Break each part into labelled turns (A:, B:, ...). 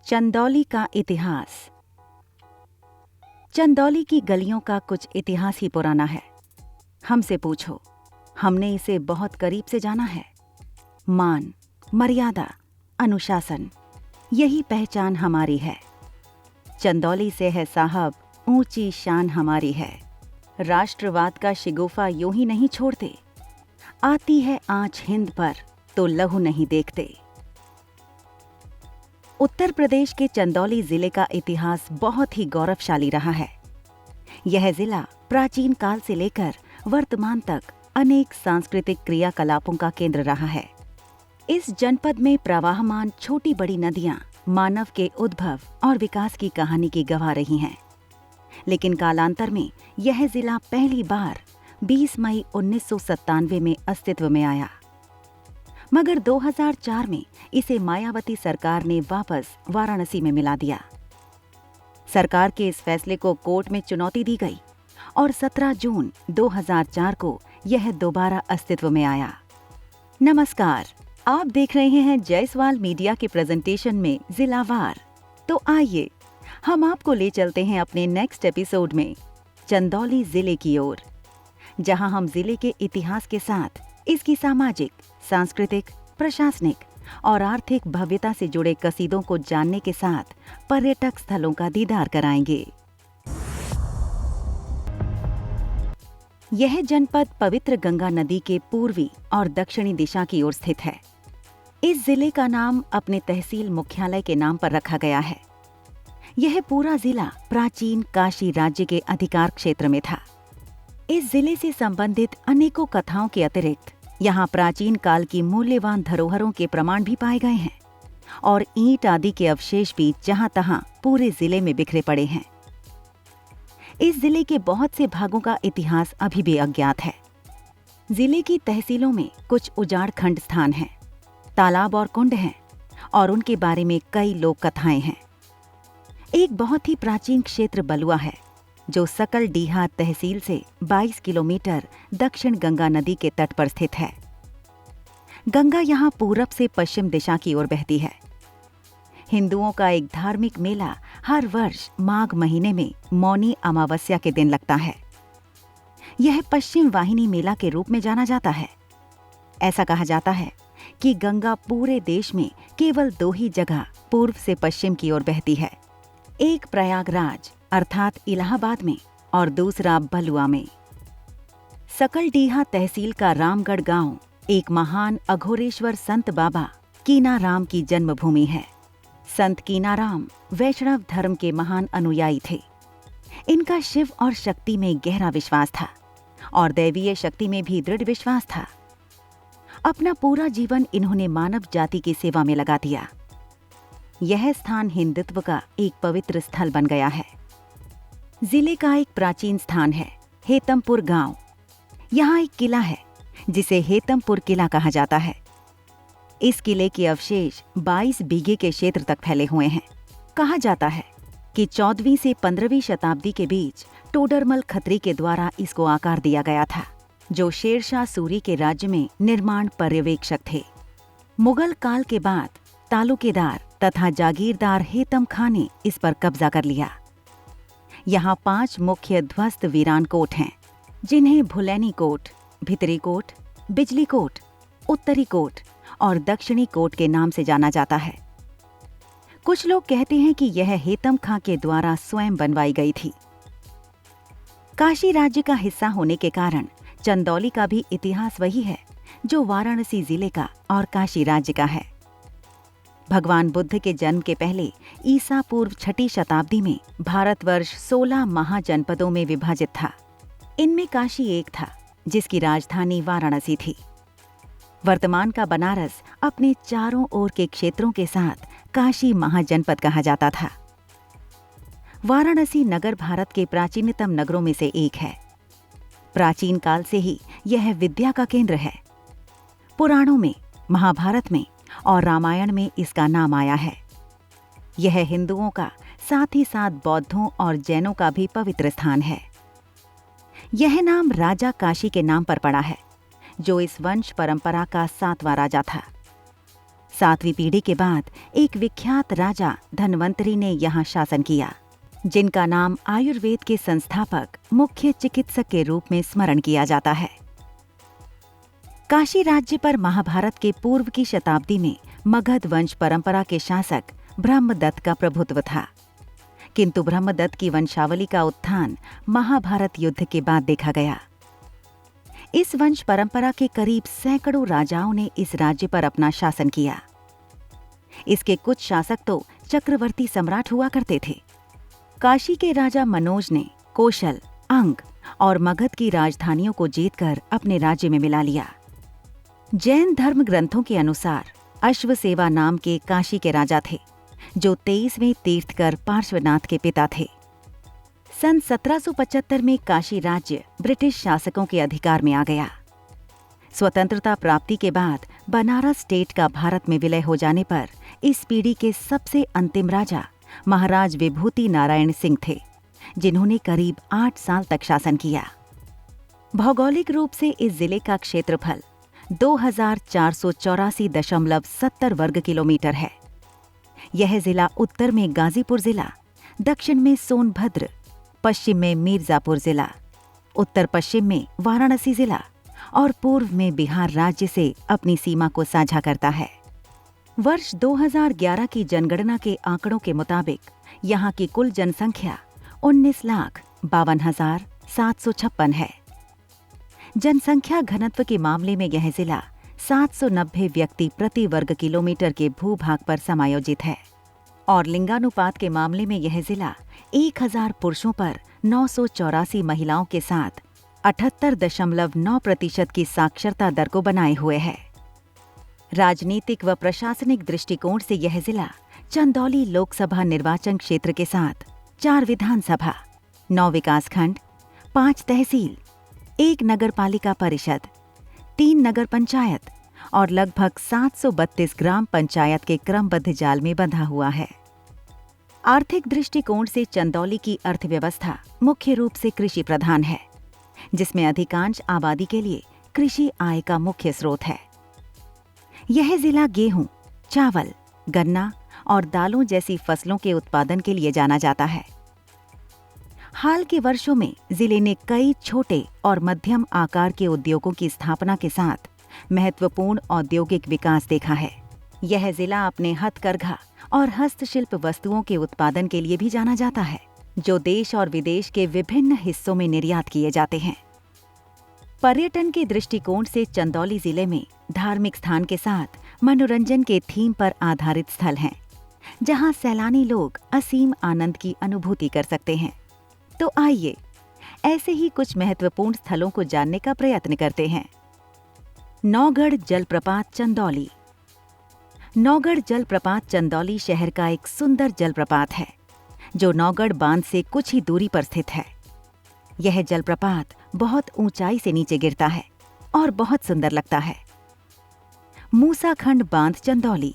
A: चंदौली का इतिहास। चंदौली की गलियों का कुछ इतिहास ही पुराना है। हमसे पूछो, हमने इसे बहुत करीब से जाना है। मान, मर्यादा, अनुशासन, यही पहचान हमारी है। चंदौली से है साहब, ऊंची शान हमारी है। राष्ट्रवाद का शिगुफा यूं ही नहीं छोड़ते। आती है आंच हिंद पर तो लहू नहीं देखते। उत्तर प्रदेश के चंदौली जिले का इतिहास बहुत ही गौरवशाली रहा है। यह जिला प्राचीन काल से लेकर वर्तमान तक अनेक सांस्कृतिक क्रियाकलापों का केंद्र रहा है। इस जनपद में प्रवाहमान छोटी बड़ी नदियां मानव के उद्भव और विकास की कहानी की गवाह रही हैं। लेकिन कालांतर में यह जिला पहली बार 20 मई 1997 में अस्तित्व में आया, मगर 2004 में इसे मायावती सरकार ने वापस वाराणसी में मिला दिया। सरकार के इस फैसले को कोर्ट में चुनौती दी गई और 17 जून 2004 को यह दोबारा अस्तित्व में आया। नमस्कार, आप देख रहे हैं जायसवाल मीडिया के प्रेजेंटेशन में जिलावार। तो आइए हम आपको ले चलते हैं अपने नेक्स्ट एपिसोड में चंदौली जिले की ओर, जहां हम जिले के इतिहास के साथ इसकी सामाजिक, सांस्कृतिक, प्रशासनिक और आर्थिक भव्यता से जुड़े कसीदों को जानने के साथ पर्यटक स्थलों का दीदार कराएंगे। यह जनपद पवित्र गंगा नदी के पूर्वी और दक्षिणी दिशा की ओर स्थित है। इस जिले का नाम अपने तहसील मुख्यालय के नाम पर रखा गया है। यह पूरा जिला प्राचीन काशी राज्य के अधिकार क्षेत्र में था। इस जिले से संबंधित अनेकों कथाओं के अतिरिक्त यहाँ प्राचीन काल की मूल्यवान धरोहरों के प्रमाण भी पाए गए हैं और ईंट आदि के अवशेष भी जहाँ तहाँ पूरे जिले में बिखरे पड़े हैं। इस जिले के बहुत से भागों का इतिहास अभी भी अज्ञात है। जिले की तहसीलों में कुछ उजाड़ खंड स्थान हैं, तालाब और कुंड हैं और उनके बारे में कई लोक कथाएं हैं। एक बहुत ही प्राचीन क्षेत्र बलुआ है, जो सकलडीहा तहसील से 22 किलोमीटर दक्षिण गंगा नदी के तट पर स्थित है। गंगा यहाँ पूरब से पश्चिम दिशा की ओर बहती है। हिंदुओं का एक धार्मिक मेला हर वर्ष माघ महीने में मौनी अमावस्या के दिन लगता है। यह पश्चिम वाहिनी मेला के रूप में जाना जाता है। ऐसा कहा जाता है कि गंगा पूरे देश में केवल 2 ही जगह पूर्व से पश्चिम की ओर बहती है, एक प्रयागराज अर्थात इलाहाबाद में और दूसरा बलुआ में। सकलडीहा तहसील का रामगढ़ गांव एक महान अघोरेश्वर संत बाबा कीनाराम की जन्मभूमि है। संत कीनाराम वैष्णव धर्म के महान अनुयायी थे। इनका शिव और शक्ति में गहरा विश्वास था और दैवीय शक्ति में भी दृढ़ विश्वास था। अपना पूरा जीवन इन्होंने मानव जाति की सेवा में लगा दिया। यह स्थान हिंदुत्व का एक पवित्र स्थल बन गया है। जिले का एक प्राचीन स्थान है हेतमपुर गांव। यहाँ एक किला है जिसे हेतमपुर किला कहा जाता है। इस किले के अवशेष 22 बीघे के क्षेत्र तक फैले हुए हैं। कहा जाता है कि 14वीं से 15वीं शताब्दी के बीच टोडरमल खत्री के द्वारा इसको आकार दिया गया था, जो शेरशाह सूरी के राज्य में निर्माण पर्यवेक्षक थे। मुगल काल के बाद तालुकेदार तथा जागीरदार हेतम खां ने इस पर कब्जा कर लिया। यहाँ 5 मुख्य ध्वस्त वीरान कोट हैं, जिन्हें भुलैनी कोट, भितरी कोट, बिजली कोट, उत्तरी कोट और दक्षिणी कोट के नाम से जाना जाता है। कुछ लोग कहते हैं कि यह हेतम खां के द्वारा स्वयं बनवाई गई थी। काशी राज्य का हिस्सा होने के कारण चंदौली का भी इतिहास वही है जो वाराणसी जिले का और काशी राज्य का है। भगवान बुद्ध के जन्म के पहले ईसा पूर्व 6ठी शताब्दी में भारतवर्ष 16 महाजनपदों में विभाजित था। इनमें काशी एक था, जिसकी राजधानी वाराणसी थी। वर्तमान का बनारस अपने चारों ओर के क्षेत्रों के साथ काशी महाजनपद कहा जाता था। वाराणसी नगर भारत के प्राचीनतम नगरों में से एक है। प्राचीन काल से ही यह विद्या का केंद्र है। पुराणों में, महाभारत में और रामायण में इसका नाम आया है। यह हिंदुओं का साथ ही साथ बौद्धों और जैनों का भी पवित्र स्थान है। यह नाम राजा काशी के नाम पर पड़ा है, जो इस वंश परंपरा का 7वां राजा था। 7वीं पीढ़ी के बाद एक विख्यात राजा धन्वंतरी ने यहाँ शासन किया, जिनका नाम आयुर्वेद के संस्थापक मुख्य चिकित्सक के रूप में स्मरण किया जाता है। काशी राज्य पर महाभारत के पूर्व की शताब्दी में मगध वंश परंपरा के शासक ब्रह्मदत्त का प्रभुत्व था, किंतु ब्रह्मदत्त की वंशावली का उत्थान महाभारत युद्ध के बाद देखा गया। इस वंश परंपरा के करीब सैकड़ों राजाओं ने इस राज्य पर अपना शासन किया। इसके कुछ शासक तो चक्रवर्ती सम्राट हुआ करते थे। काशी के राजा मनोज ने कौशल, अंग और मगध की राजधानियों को जीतकर अपने राज्य में मिला लिया। जैन धर्म ग्रंथों के अनुसार अश्वसेवा नाम के काशी के राजा थे, जो 23वें तीर्थकर पार्श्वनाथ के पिता थे। सन 1775 में काशी राज्य ब्रिटिश शासकों के अधिकार में आ गया। स्वतंत्रता प्राप्ति के बाद बनारस स्टेट का भारत में विलय हो जाने पर इस पीढ़ी के सबसे अंतिम राजा महाराज विभूति नारायण सिंह थे, जिन्होंने करीब 8 साल तक शासन किया। भौगोलिक रूप से इस जिले का क्षेत्रफल 2484.70 वर्ग किलोमीटर है। यह जिला उत्तर में गाजीपुर जिला, दक्षिण में सोनभद्र, पश्चिम में मिर्जापुर जिला, उत्तर पश्चिम में वाराणसी जिला और पूर्व में बिहार राज्य से अपनी सीमा को साझा करता है। वर्ष 2011 की जनगणना के आंकड़ों के मुताबिक यहाँ की कुल जनसंख्या 19,52,756 है। जनसंख्या घनत्व के मामले में यह जिला 790 व्यक्ति प्रति वर्ग किलोमीटर के भूभाग पर समायोजित है और लिंगानुपात के मामले में यह जिला 1000 पुरुषों पर 984 महिलाओं के साथ 78.9% की साक्षरता दर को बनाए हुए है। राजनीतिक व प्रशासनिक दृष्टिकोण से यह जिला चंदौली लोकसभा निर्वाचन क्षेत्र के साथ 4 विधानसभा, 9 विकासखंड, 5 तहसील, 1 नगरपालिका परिषद, 3 नगर पंचायत और लगभग 732 ग्राम पंचायत के क्रमबद्ध जाल में बंधा हुआ है। आर्थिक दृष्टिकोण से चंदौली की अर्थव्यवस्था मुख्य रूप से कृषि प्रधान है, जिसमें अधिकांश आबादी के लिए कृषि आय का मुख्य स्रोत है। यह जिला गेहूं, चावल, गन्ना और दालों जैसी फसलों के उत्पादन के लिए जाना जाता है। हाल के वर्षों में जिले ने कई छोटे और मध्यम आकार के उद्योगों की स्थापना के साथ महत्वपूर्ण औद्योगिक विकास देखा है। यह जिला अपने हथकरघा और हस्तशिल्प वस्तुओं के उत्पादन के लिए भी जाना जाता है, जो देश और विदेश के विभिन्न हिस्सों में निर्यात किए जाते हैं। पर्यटन के दृष्टिकोण से चंदौली जिले में धार्मिक स्थान के साथ मनोरंजन के थीम पर आधारित स्थल हैं, जहां सैलानी लोग असीम आनंद की अनुभूति कर सकते हैं। तो आइए ऐसे ही कुछ महत्वपूर्ण स्थलों को जानने का प्रयत्न करते हैं। नौगढ़ जलप्रपात चंदौली। नौगढ़ जलप्रपात चंदौली शहर का एक सुंदर जलप्रपात है, जो नौगढ़ बांध से कुछ ही दूरी पर स्थित है। यह जलप्रपात बहुत ऊंचाई से नीचे गिरता है और बहुत सुंदर लगता है। मूसाखंड बांध चंदौली।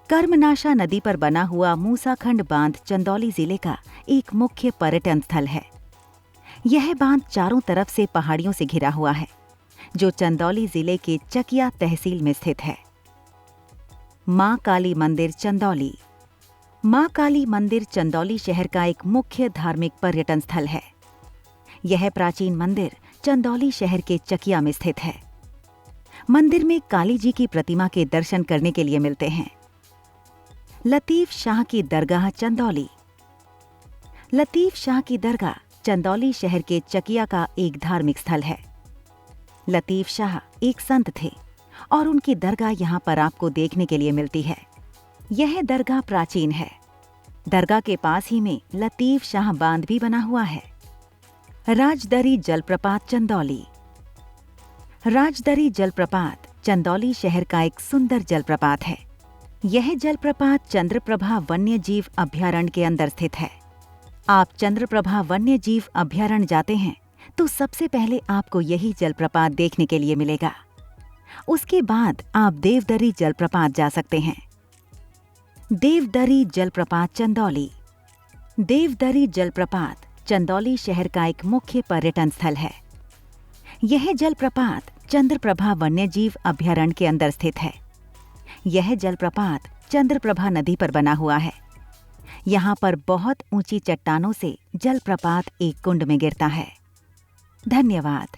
A: कर्मनाशा नदी पर बना हुआ मूसाखंड बांध चंदौली जिले का एक मुख्य पर्यटन स्थल है। यह बांध चारों तरफ से पहाड़ियों से घिरा हुआ है, जो चंदौली जिले के चकिया तहसील में स्थित है। मां काली मंदिर चंदौली। मां काली मंदिर चंदौली शहर का एक मुख्य धार्मिक पर्यटन स्थल है। यह प्राचीन मंदिर चंदौली शहर के चकिया में स्थित है। मंदिर में काली जी की प्रतिमा के दर्शन करने के लिए मिलते हैं। लतीफ शाह की दरगाह चंदौली। लतीफ शाह की दरगाह चंदौली शहर के चकिया का एक धार्मिक स्थल है। लतीफ शाह एक संत थे और उनकी दरगाह यहाँ पर आपको देखने के लिए मिलती है। यह दरगाह प्राचीन है। दरगाह के पास ही में लतीफ शाह बांध भी बना हुआ है। राजदरी जलप्रपात चंदौली। राजदरी जलप्रपात चंदौली शहर का एक सुंदर जलप्रपात है। यह जलप्रपात चंद्रप्रभा वन्य जीव अभयारण्य के अंदर स्थित है। आप चंद्रप्रभा वन्य जीव अभयारण्य जाते हैं तो सबसे पहले आपको यही जलप्रपात देखने के लिए मिलेगा। उसके बाद आप देवदरी जलप्रपात जा सकते हैं। देवदरी जलप्रपात चंदौली। देवदरी जलप्रपात चंदौली शहर का एक मुख्य पर्यटन स्थल है। यह जलप्रपात चंद्रप्रभा वन्यजीव अभयारण्य के अंदर स्थित है। यह जलप्रपात चंद्रप्रभा नदी पर बना हुआ है। यहाँ पर बहुत ऊंची चट्टानों से जलप्रपात एक कुंड में गिरता है। धन्यवाद।